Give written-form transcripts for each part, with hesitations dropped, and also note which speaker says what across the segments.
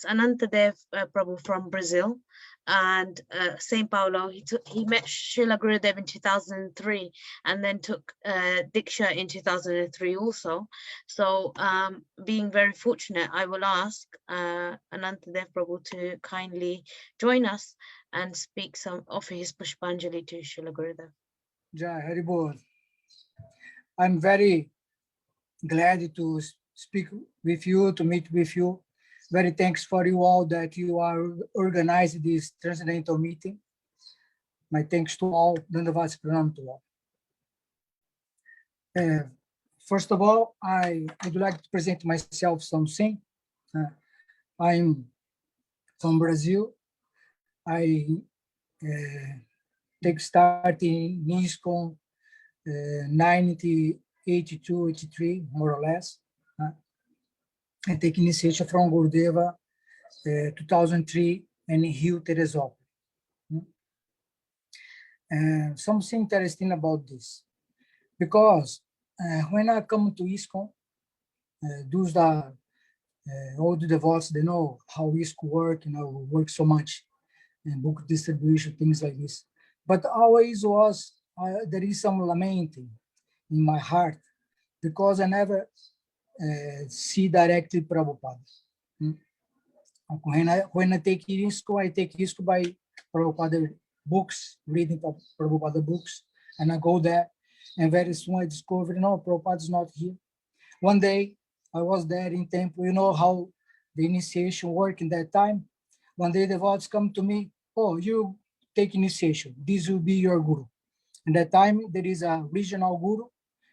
Speaker 1: Ananta Prabhu from Brazil, and Saint Paulo. He met Srila Gurudeva in 2003, and then took Diksha in 2003 also. So, being very fortunate, I will ask Ananta Prabhu to kindly join us and offer his Pushpanjali to Srila Gurudeva.
Speaker 2: Jai Haribol. I'm very glad to speak with you, to meet with you. Very thanks for you all that you are organizing this transcendental meeting. My thanks to all. Dandavats Pranam to all. First of all, I would like to present myself something. I'm from Brazil. I take start in ISKCON 1982, 83, more or less. I take initiation from Gurudeva 2003 in Rio Teresópolis. Something interesting about this, because when I come to ISKCON, those that all the devotees, they know how ISKCON work, work so much, and book distribution, things like this. But always there is some lamenting in my heart, because I never see directly Prabhupada. When I take ISKCON by Prabhupada books, reading Prabhupada books, and I go there, and very soon I discover, no, Prabhupada is not here. One day, I was there in temple, you know how the initiation worked in that time. One day the devotees come to me, oh, you take initiation, this will be your guru. In that time, there is a regional guru,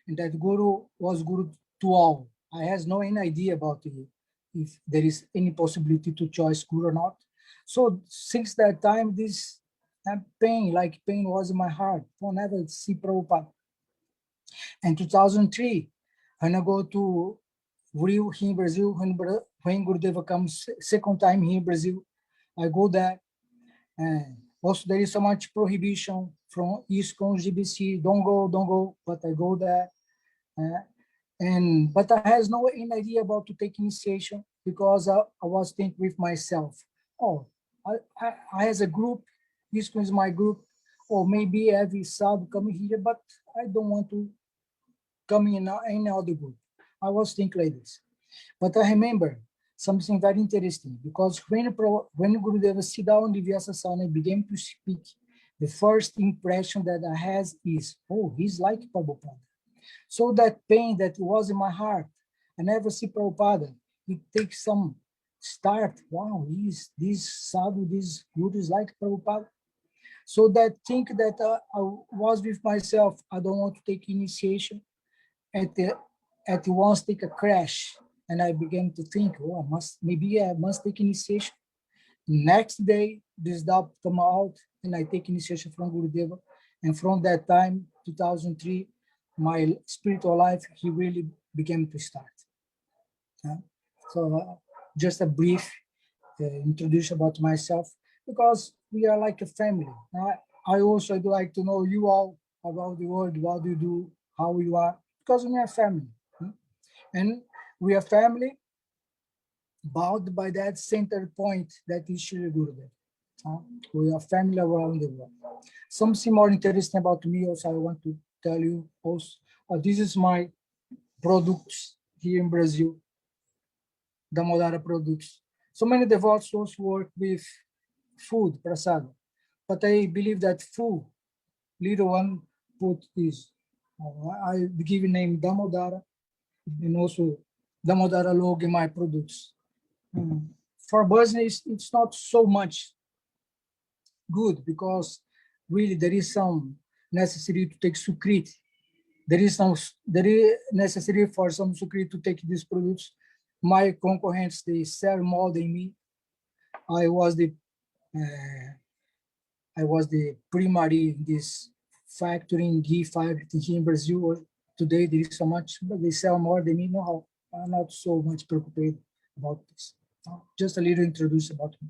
Speaker 2: and that guru was guru to all. I has no any idea about if there is any possibility to choose guru or not. So since that time, this pain was in my heart. I never see Prabhupada. In 2003, when I go to Rio here in Brazil, when Gurudeva comes second time here in Brazil, I go there. And also there is so much prohibition from ISKCON, GBC, don't go, but I go there. But I has no any idea about to take initiation, because I was thinking with myself, oh, I as a group, ISKCON is my group, or maybe every sadhu coming here, but I don't want to come in any other group. I was thinking like this. But I remember something very interesting, because when Gurudeva sit down in Vyasa Sauna and began to speak, the first impression that I has is, oh, he's like Prabhupada. So that pain that was in my heart, I never see Prabhupada. It takes some start. Wow, this sadhu, this guru is like Prabhupada. So that think that I was with myself, I don't want to take initiation. At once take a crash, and I began to think, oh, maybe I must take initiation. Next day, this doubt come out, and I take initiation from Gurudeva. And from that time, 2003, my spiritual life, he really began to start. So just a brief introduction about myself, because we are like a family. I also do like to know you all about the world, what you do, how you are, because we are family. And we are family bound by that center point that is Srila Gurudeva. We are family around the world. Something more interesting about me also I want to tell you also. This is my products here in Brazil, Damodara products. So many devotees also work with food, prasada. But I believe that food, little one put this. I give a name Damodara, and also Damodara logo in my products. For business, it's not so much good, because really there is some necessary to take Sukrit. There is necessary for some Sukrit to take these products. My concurrents, they sell more than me. I was the primary in this factory, in ghee factory here in Brazil. Today there is so much, but they sell more than me. No, I'm not so much preoccupied about this. Just a little introduction about me.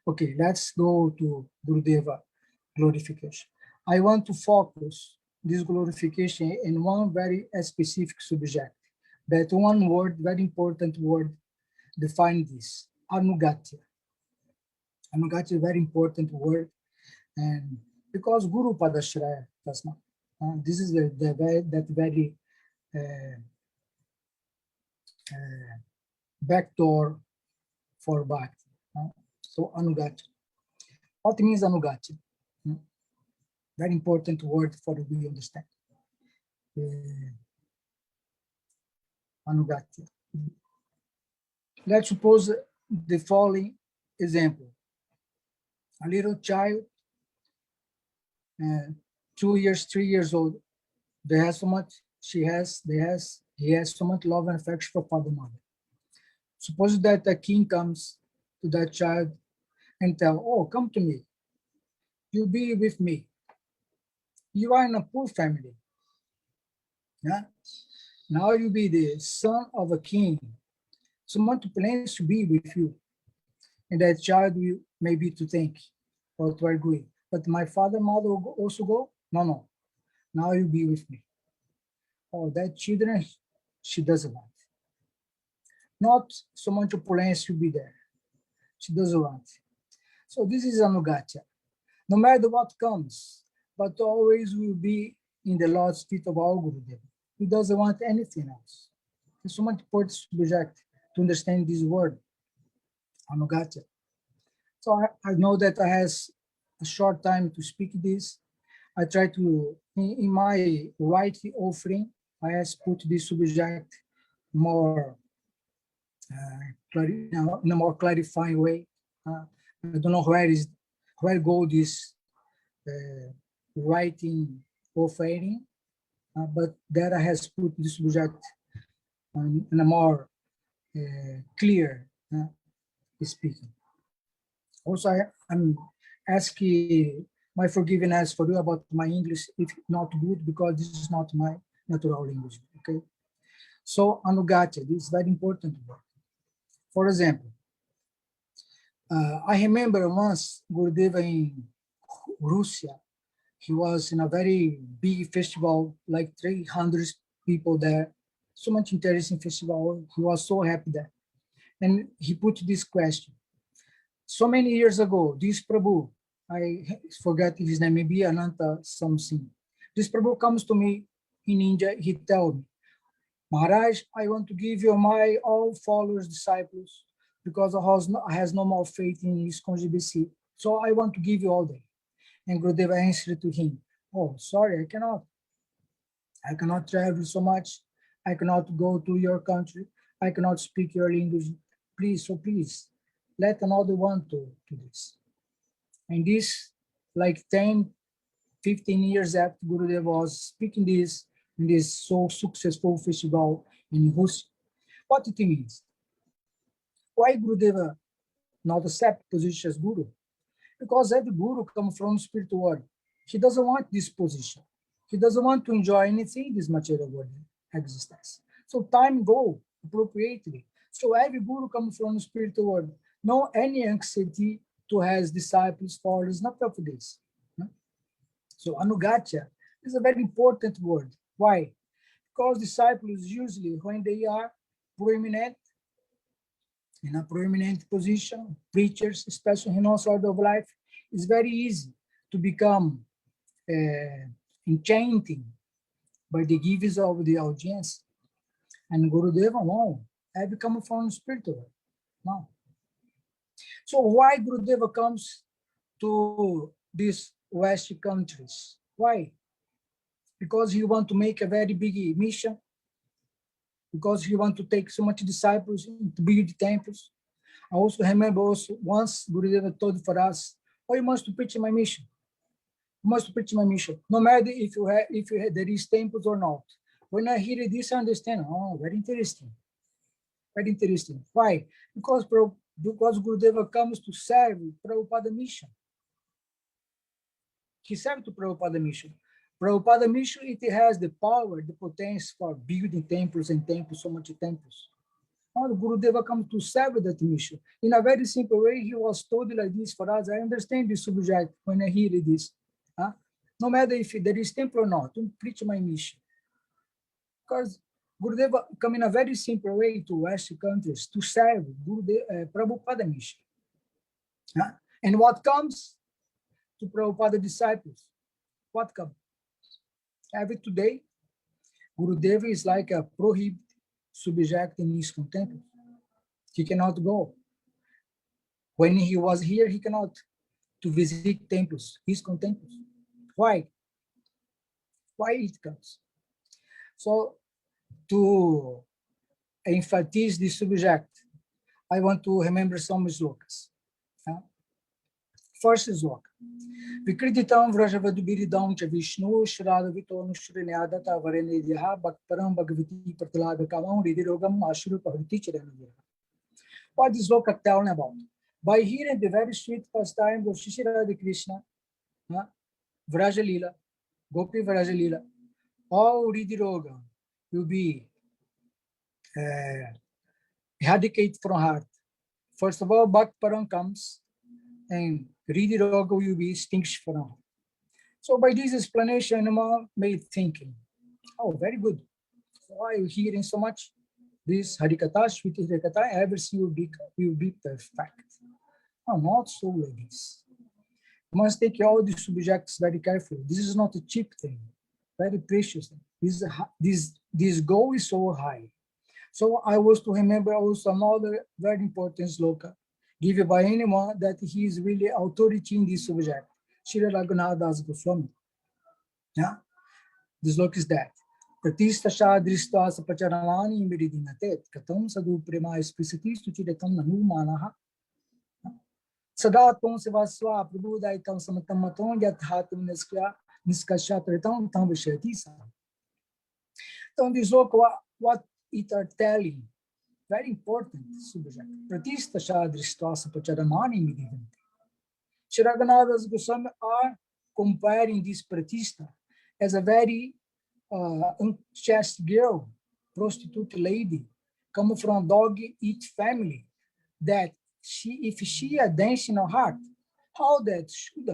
Speaker 2: Okay, let's go to Gurudeva glorification. I want to focus this glorification in one very specific subject. That one word, very important word, define this. anugatya. Anugatya is a very important word, and because Guru Padashraya does not. This is that very backdoor for bhakti. So anugatya. What means anugatya? Very important word for we understand. Anugatya. Let's suppose the following example. A little child, 2 years, 3 years old, they have so much, he has so much love and affection for father and mother. Suppose that a king comes to that child and tell, oh, come to me. You be with me. You are in a poor family. Yeah? Now you be the son of a king. Someone plans to be with you. And that child will maybe to think or to agree. But my father and mother will also go? No. Now you be with me. Oh, that children, she doesn't want. Not so much plans to be there. She doesn't want. So this is anugatya. No matter what comes, but always will be in the Lord's feet of our Gurudeva. He doesn't want anything else. It's so much important subject to understand this word, anugatya. So I know that I have a short time to speak this. I try to, in my right offering, I have put this subject more in a more clarifying way. I don't know where go this writing offering, but there I have put this subject in a more clear speaking. Also, I'm asking my forgiveness for you about my English, if not good, because this is not my natural language, okay? So, anugatya, this is very important word. For example, I remember once Gurudeva in Russia, he was in a very big festival, like 300 people there, so much interesting festival, he was so happy there. And he put this question. So many years ago, this Prabhu, I forget his name, maybe Ananta something. This Prabhu comes to me in India, he tells me, Maharaj, I want to give you my all followers, disciples, because I has no more faith in his GBC. So I want to give you all day. And Gurudeva answered to him, oh, sorry, I cannot. I cannot travel so much. I cannot go to your country. I cannot speak your language. Please, let another one to this. And this, like 10, 15 years after Gurudeva was speaking this in this so successful festival in Russia. What it means? Why Gurudeva not accept position as Guru? Because every Guru comes from spiritual world. He doesn't want this position. He doesn't want to enjoy anything in this material world existence. So time go appropriately. So every Guru comes from the spiritual world. No any anxiety to has disciples, followers, not of this. So anugatya is a very important word. Why? Because disciples usually, when they are prominent, in a prominent position, preachers, especially in our sort of life, it's very easy to become enchanting by the givers of the audience. And Gurudeva, no, I become from spiritual. No. So why Gurudeva comes to these West countries? Why? Because he want to make a very big mission, because he want to take so much disciples to build temples. I also remember once Gurudeva told for us, oh, you must preach my mission. You must preach my mission. No matter if there is temples or not. When I hear this, I understand, oh, very interesting. Very interesting. Why? Because Gurudeva comes to serve Prabhupada mission. He served to Prabhupada mission. Prabhupada mission, it has the power, the potential for building temples and temples, so much temples. Now Gurudeva comes to serve that mission. In a very simple way, he was told like this for us. I understand this subject when I hear this. No matter if there is temple or not, to preach my mission. Because Gurudeva come in a very simple way to Western countries to serve Prabhupada mission. And what comes to Prabhupada disciples? What comes? Every today, Gurudeva is like a prohibited subject in his temple. He cannot go. When he was here, he cannot to visit temples, his temples. Why? Why it comes? So to emphasize this subject, I want to remember some slokas. First sloka. Vikriditam vrajavadubiridam cha Vishnu shradavito nushrinyadata varenidyaha bhakparam bhagavati pratilabhakavam ridirogam ashuru pahriti chiranidyaha. What is sloka telling about? By hearing the very sweet pastimes of Shri Radha Krishna, Vraja Lila, Gopi Vraja Lila, all Ridiroga will be eradicated from heart. First of all, Bhakparam comes and Ridiroga will be extinguished from heart. So by this explanation, Anuma made thinking, oh, very good. Why are you hearing so much? This Harikata, Sweet Harikata, everything will be perfect. Oh, not so like this. You must take all these subjects very carefully. This is not a cheap thing, very precious thing. This goal is so high. So I was to remember also another very important sloka given by anyone that he is really authority in this subject. Srila Gurudeva Goswami. Yeah? This sloka is that. Pratishta Shadrishta Sapacharanani Miridinatet Katam Sadhu Prema Especitis to Chidatam Nanu Manaha. Sadatum Sivaswa Prabhu Daitam Samatamaton Yathatum Niskashatritam Tam Vishatisa. So this look what it are telling, very important subject. Pratishta Shadrishta Sapacharanani Miridinatet. Shraganada's Goswami are comparing this Pratishta as a very unchaste girl, prostitute lady, come from dog-eat family, that if she a dance in her heart, how that should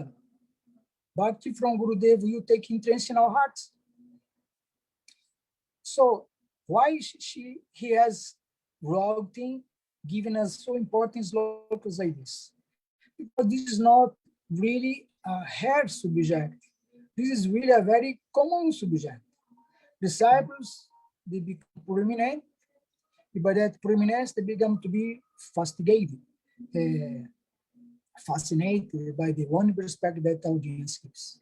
Speaker 2: Bhakti from Gurudeva will take interest in our hearts. So why he has writing given us so important slokas like this? Because this is not really a hard subject. This is really a very common subject. Disciples, they become prominent, by that prominence, they become to be fastigated, fascinated by the one perspective that audience gives.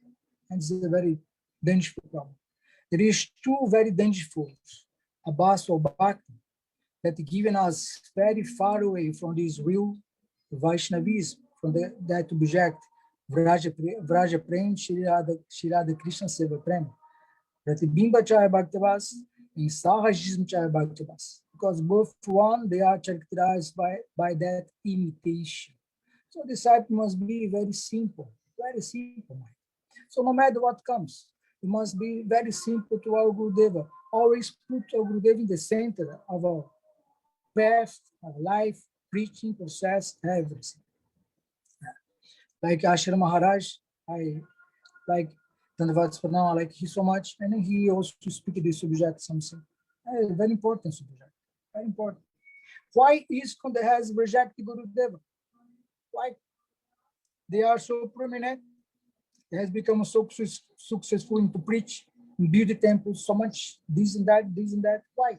Speaker 2: And it's a very dangerous problem. There is two very dangerous, Abbas or Bhakti, that given us very far away from this real Vaishnavism, from that object, Vraja Prem, Shri Radha Krishna Seva Prem. Pratibimba Chaya Bhaktavas and Sahajism Chaya Bhaktavas. Because both one, they are characterized by that imitation. So disciple must be very simple. So no matter what comes, it must be very simple to our Gurudeva. Always put our Gurudeva in the center of our path, our life, preaching, process, everything. Like Ashram Maharaj, I like Dandavats Pranam, I like he so much, and he also speak this subject something. Very important subject, very important. Why ISKCON has rejected Gurudeva? Why? They are so prominent. They has become so successful in to preach, in build the temples, so much this and that. Why?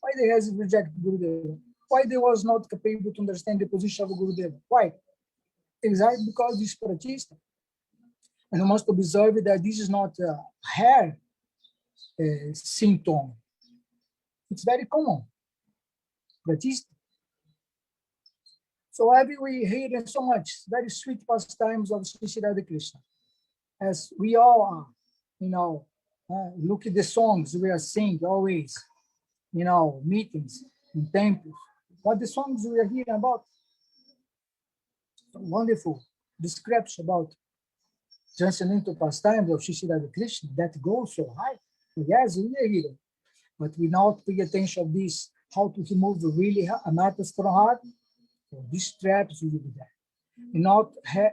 Speaker 2: Why they has rejected Gurudeva? Why they was not capable to understand the position of Gurudeva? Why? Exactly because this Pratishta. And you must observe that this is not a hair symptom. It's very common. Pratishta. So every we hear so much very sweet pastimes of Sri Radha Krishna, as we all are, look at the songs we are singing always, meetings in temples. What the songs we are hearing about? Wonderful description about transcendental pastimes of Sri Radha Krishna that goes so high. Yes, we are hearing, but we not pay attention of this, how to remove really anatas from heart. So these traps will be there.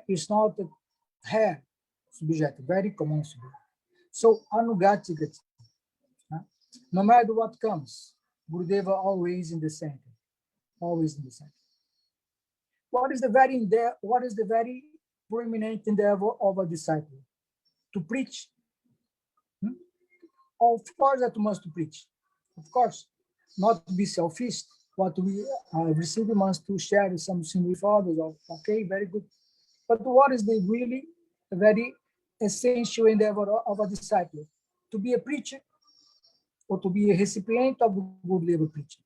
Speaker 2: It's not a hair subject, very common subject. So anugati gati. No matter what comes, Gurudeva always in the center, always in the center. What is the very prominent endeavor of a disciple? To preach. Of course that must preach. Of course, not to be selfish. What we receive must to share something with others. Okay, very good. But what is the really very essential endeavor of a disciple? To be a preacher or to be a recipient of Gurudeva preaching.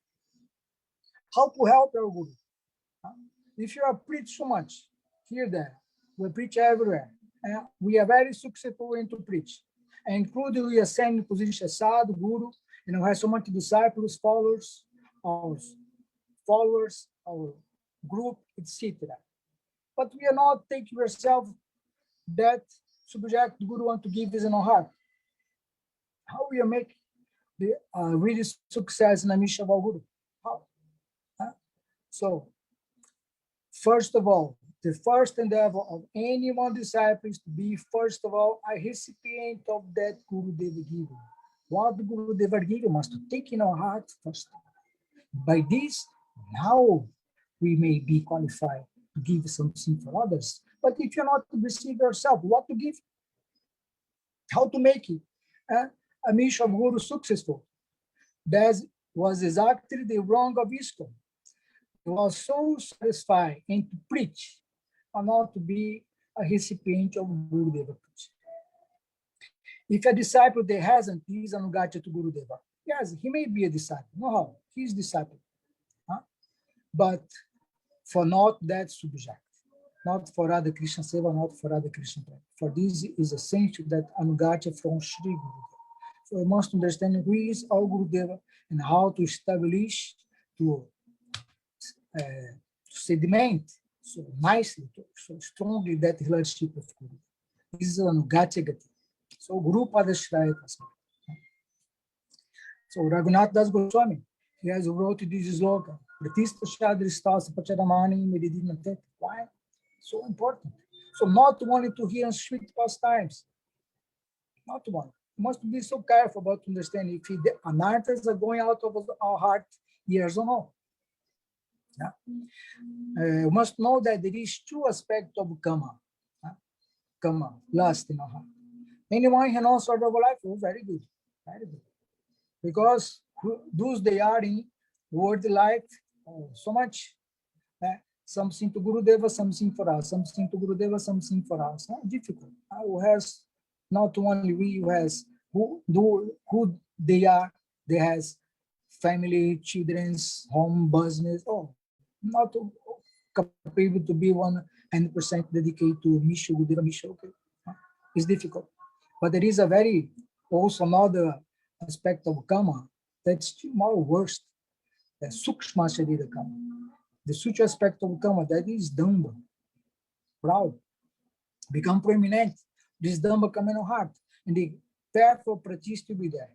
Speaker 2: How to help our Guru? If you are preach so much, here, there, we preach everywhere. We are very successful into preach. Including we ascend position as sadhu, guru, we have so many disciples, followers, our group, etc. But we are not taking ourselves that subject Guru want to give us in our heart. How we make the really success in the mission of our Guru? How? So, first of all, the first endeavor of any one disciple is to be, first of all, a recipient of that Gurudeva given. What the Gurudeva given must take in our heart first. By this, now we may be qualified to give something for others. But if you're not to receive yourself, what to give? How to make it? A mission of Guru successful. That was exactly the wrong of ISKCON. It was so satisfied and to preach, and not to be a recipient of Gurudeva preaching. If a disciple that hasn't, he is anugatya to Gurudeva. Yes, he may be a disciple. No how, he is disciple. But for not that subject, not for other Krishna Seva, not for other Krishna practice. For this is essential that anugatya from Sri Gurudeva. So we must understand who is our Gurudeva and how to establish, to sediment so nicely, so strongly that relationship with Guru. This is anugatya gati. So Guru Padashraya Tasma. So Raghunath Das Goswami, he has wrote this sloka. Pratista Shadristas Pacharamani Medidinate. Why? So important. So not only to hear sweet pastimes, not one. You must be so careful about understanding if the anarthas are going out of our heart, yes or no. You must know that there is two aspects of kama. Kama, lust in our heart. Anyone who knows sort of life, oh, very good, very good. Because those they are in world life, so much. Something to Gurudeva, something for us, something to Gurudeva, something for us. Difficult. Who has not only we, who has who they are, they has family, children's, home, business. Oh, not capable to be 100% dedicated to Misha Gurudeva Misha. Okay, it's difficult. But there is a very also another aspect of Kama that's more worst. The Sukshma Sharira Kama. The such aspect of Kama, that is Damba, proud, become prominent. This Damba come in our heart. And the path of Pratis to be there.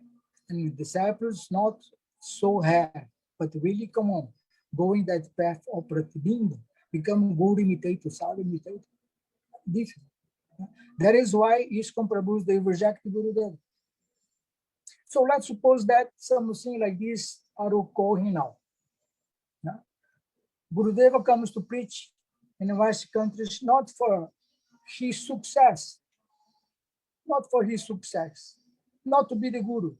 Speaker 2: And disciples not so have, but really come on, going that path of Pratibinda, become good imitator, sad imitator. Difficult. That is why ISKCON Prabhus, they reject Gurudeva. So let's suppose that something like this are occurring now. Gurudeva comes to preach in the West countries not for his success, not for his success, not to be the Guru,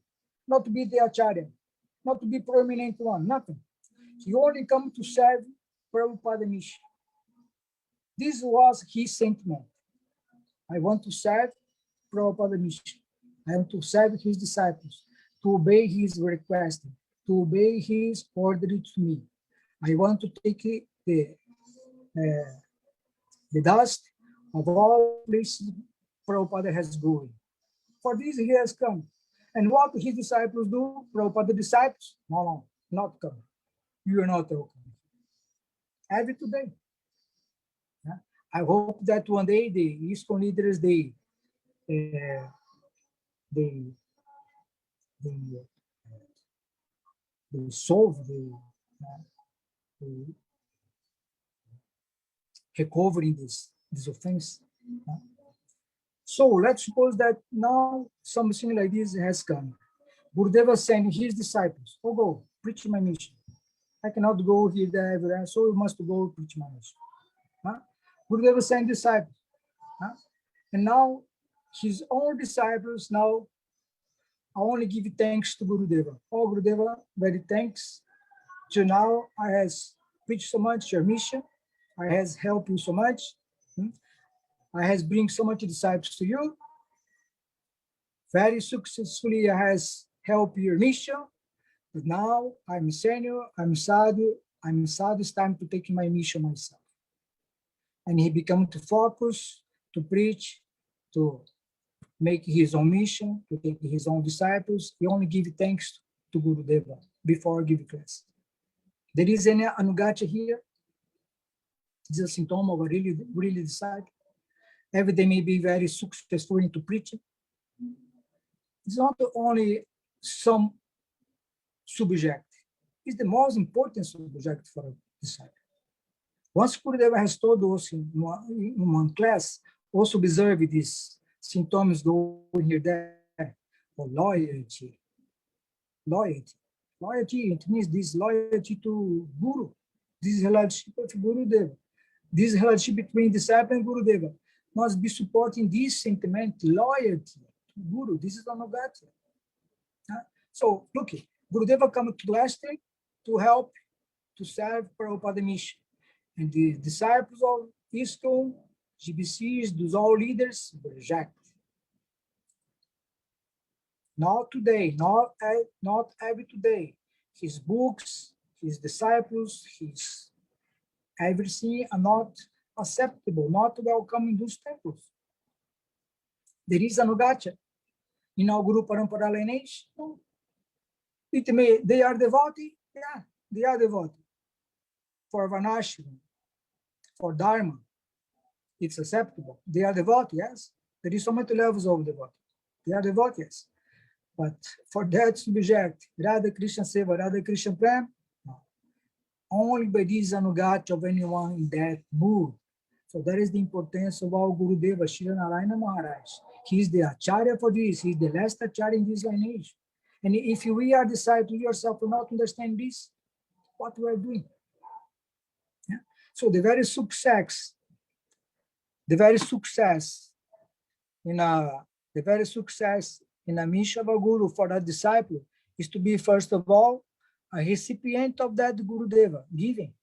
Speaker 2: not to be the Acharya, not to be prominent one, nothing. He only come to serve Prabhupada mission. This was his sentiment. I want to serve Prabhupada mission. I want to serve his disciples, to obey his request, to obey his order to me. I want to take the dust of all places Prabhupada has going. For this he has come. And what his disciples do? Prabhupada disciples? No, not come. You are not welcome. Every today. I hope that one day the ISKCON leaders, they solve the recovering this offense. So let's suppose that now something like this has come. Gurudeva sent his disciples, oh, go, preach my mission. I cannot go here, there, everywhere, so you must go preach my mission. Huh? Gurudeva sent disciples. Huh? And now his own disciples now I only give thanks to Gurudeva. Oh, Gurudeva, very thanks. To now I has preached so much your mission. I has helped you so much. I has bring so much disciples to you. Very successfully I has helped your mission. But now I'm senior, I'm sad, it's time to take my mission myself. And he become to focus, to preach, to make his own mission, to take his own disciples. He only give thanks to Gurudeva before give class. There is any anugatya here. It's a symptom of a really disciple. Every day may be very successful into preaching. It's not only some subject. It's the most important subject for a disciple. Once Gurudeva has told us in one class, also observe these symptoms going here, there, or loyalty. Loyalty, it means this loyalty to Guru. This relationship with Gurudeva. This relationship between disciple and Gurudeva must be supporting this sentiment, loyalty to Guru. This is anugatya. So, look, Gurudeva come to Western to help, to serve Prabhupada mission. And the disciples of ISKCON, GBCs, those all leaders reject. Not today, not every today. His books, his disciples, his everything are not acceptable, not welcome in those temples. There is anugatya in our Guru Parampara lineage. No. They are devotee, yeah, they are devotee. For Vanashram, for Dharma, it's acceptable. They are devotee, yes. There is so many levels of devotee. They are devotees. But for that subject, Radha Krishna Seva, Radha Krishna Prem, no. Only by this anugatya of anyone in that mood. So that is the importance of our Gurudeva, Srila Narayana Maharaj. He is the Acharya for this. He is the last Acharya in this lineage. And if we are decided to yourself to not understand this, what we are doing? Yeah? So the very success in a mission of a guru for a disciple is to be, first of all, a recipient of that Gurudeva, giving,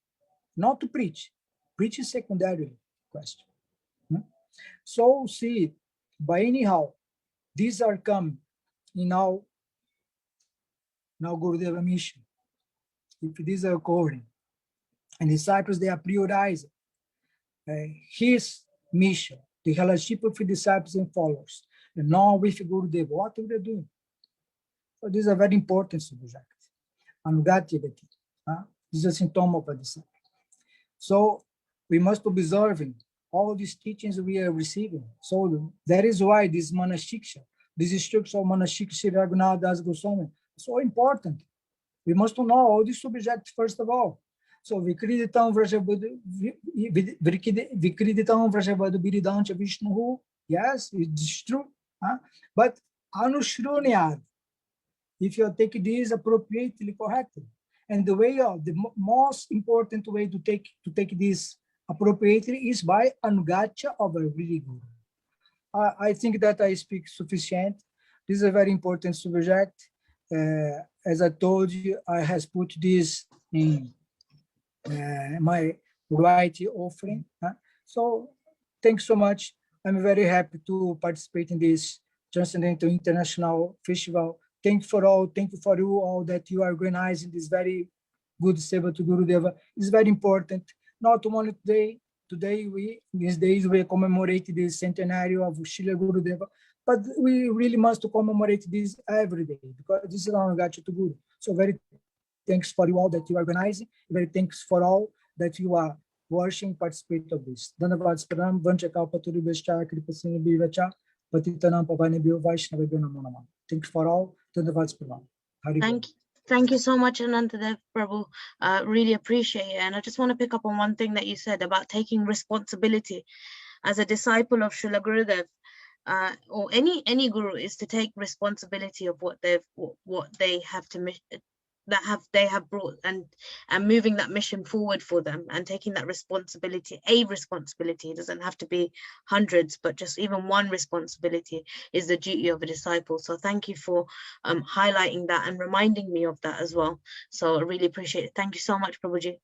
Speaker 2: not to preach. Preach is secondary question. So see, by anyhow, these are come in our Gurudeva mission. If these are occurring, and disciples, they are prioritizing his mission, the relationship with disciples and followers, and not with Gurudeva. What are they doing? So this is a very important subject. Anugatya gati. This is a symptom of a disciple. So we must be observing all these teachings we are receiving. So that is why this Manashiksha, this instruction of Manashiksha Sri Raghunath Das Goswami, is so important. We must know all these subjects first of all. So Vikriditam Vrashabadu Biridancha Vishnu, yes, it's true. But Anushruniyad, if you take this appropriately, correctly, and the way of the most important way to take this appropriately is by anugatya of a really guru. I think that I speak sufficient. This is a very important subject. As I told you, I has put this in my royalty offering. So thanks so much. I'm very happy to participate in this Transcendental International Festival. Thank you for you all that you are organizing this very good Seva to Gurudeva. It's very important. Not only these days we commemorate the centenary of Srila Gurudeva, but we really must commemorate this every day because this is our Gacha to Guru. So very thanks for you all that you are organizing. Very thanks for all that you are watching, participate of this. Dhanavad Pranam, Vanchakalpaturi Vishcha, Kripasini Bivacha, Patitanam Pavani Biva Vaishnava Gunamana. Thanks for all. Dhanavad Pranam.
Speaker 1: Thank you so much, Ananta Prabhu. Really appreciate it. And I just want to pick up on one thing that you said about taking responsibility as a disciple of Srila Gurudev. or any guru, is to take responsibility of what they have to they have brought, and moving that mission forward for them, and taking that responsibility. A responsibility, it doesn't have to be hundreds, but just even one responsibility is the duty of a disciple. So thank you for highlighting that and reminding me of that as well. So I really appreciate it. Thank you so much, Prabhuji.